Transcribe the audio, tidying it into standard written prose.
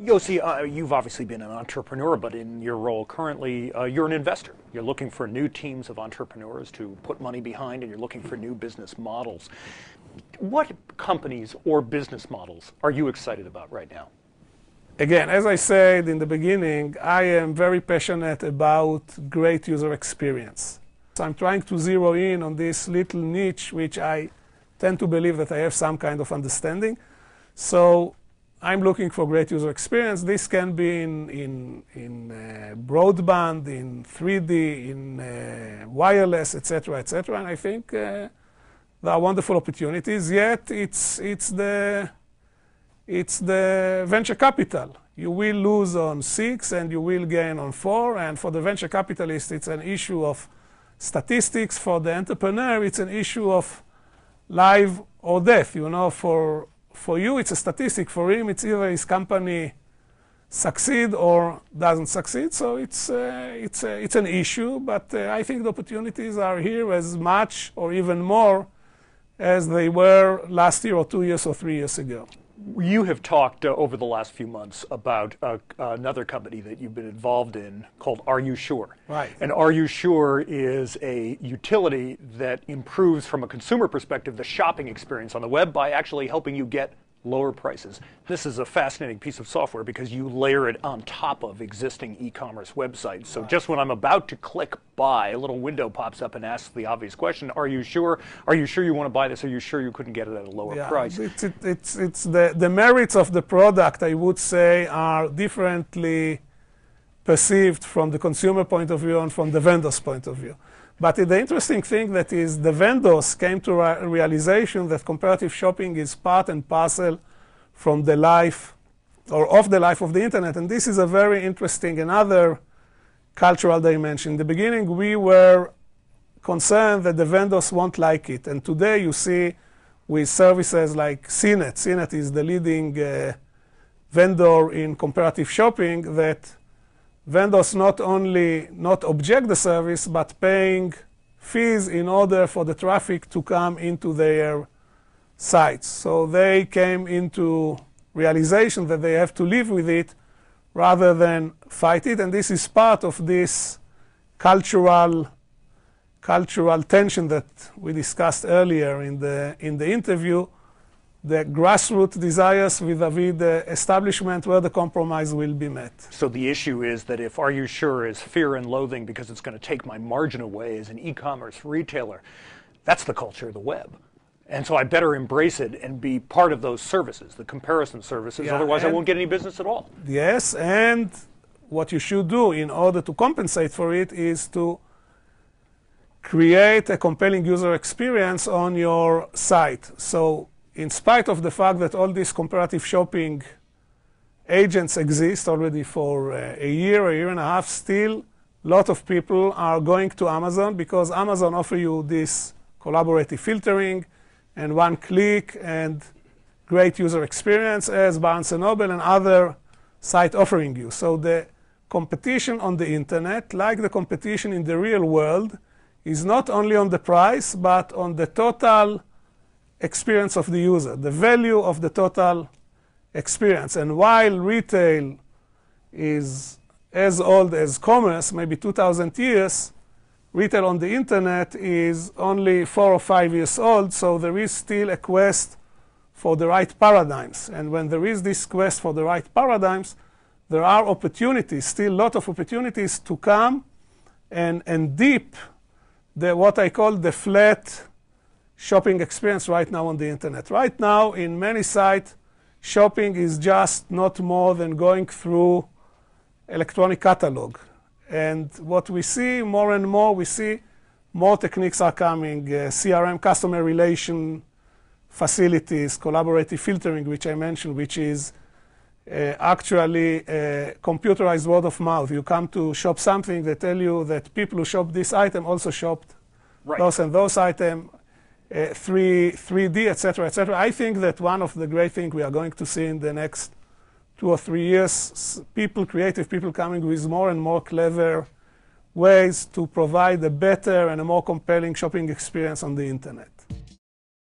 Yossi, you've obviously been an entrepreneur, but in your role currently, you're an investor. You're looking for new teams of entrepreneurs to put money behind, and you're looking for new business models. What companies or business models are you excited about right now? Again, as I said in the beginning, I am very passionate about great user experience. So I'm trying to zero in on this little niche, which I tend to believe that I have some kind of understanding. So I'm looking for great user experience. This can be in broadband, in 3D, in wireless, etc., etc. And I think there are wonderful opportunities. Yet it's the venture capital. You will lose on 6 and you will gain on 4. And for the venture capitalist, it's an issue of statistics. For the entrepreneur, it's an issue of life or death. You know, for you, it's a statistic. For him, it's either his company succeed or doesn't succeed. So it's an issue. But I think the opportunities are here as much or even more as they were last year or 2 years or 3 years ago. You have talked over the last few months about another company that you've been involved in called Are You Sure? Right. And Are You Sure is a utility that improves, from a consumer perspective, the shopping experience on the web by actually helping you get lower prices. This is a fascinating piece of software because you layer it on top of existing e-commerce websites. So just when I'm about to click buy, a little window pops up and asks the obvious question, are you sure? Are you sure you want to buy this? Are you sure you couldn't get it at a lower price? It's the merits of the product, I would say, are differently perceived from the consumer point of view and from the vendor's point of view. But the interesting thing that is the vendors came to a realization that comparative shopping is part and parcel from the life or of the life of the internet. And this is a very interesting another cultural dimension. In the beginning, we were concerned that the vendors won't like it. And today you see with services like CNET. CNET is the leading vendor in comparative shopping that vendors not only not object the service, but paying fees in order for the traffic to come into their sites. So they came into realization that they have to live with it rather than fight it. And this is part of this cultural tension that we discussed earlier in the interview, the grassroots desires vis-a-vis the establishment where the compromise will be met. So the issue is that if Are You Sure is fear and loathing because it's going to take my margin away as an e-commerce retailer, that's the culture of the web. And so I better embrace it and be part of those services, the comparison services, otherwise I won't get any business at all. Yes, and what you should do in order to compensate for it is to create a compelling user experience on your site. So in spite of the fact that all these comparative shopping agents exist already for a year and a half, still a lot of people are going to Amazon because Amazon offers you this collaborative filtering and one click and great user experience as Barnes & Noble and other sites offering you. So the competition on the internet, like the competition in the real world, is not only on the price, but on the total experience of the user, the value of the total experience. And while retail is as old as commerce, maybe 2,000 years, retail on the internet is only 4 or 5 years old, so there is still a quest for the right paradigms. And when there is this quest for the right paradigms, there are opportunities, still a lot of opportunities to come and deep what I call the flat shopping experience right now on the internet. Right now, in many sites, shopping is just not more than going through electronic catalog. And what we see more and more, we see more techniques are coming, CRM, customer relation facilities, collaborative filtering, which I mentioned, which is actually computerized word of mouth. You come to shop something, they tell you that people who shop this item also shopped those and those items. 3D, etc., etc. I think that one of the great things we are going to see in the next 2 or 3 years, creative people coming with more and more clever ways to provide a better and a more compelling shopping experience on the internet.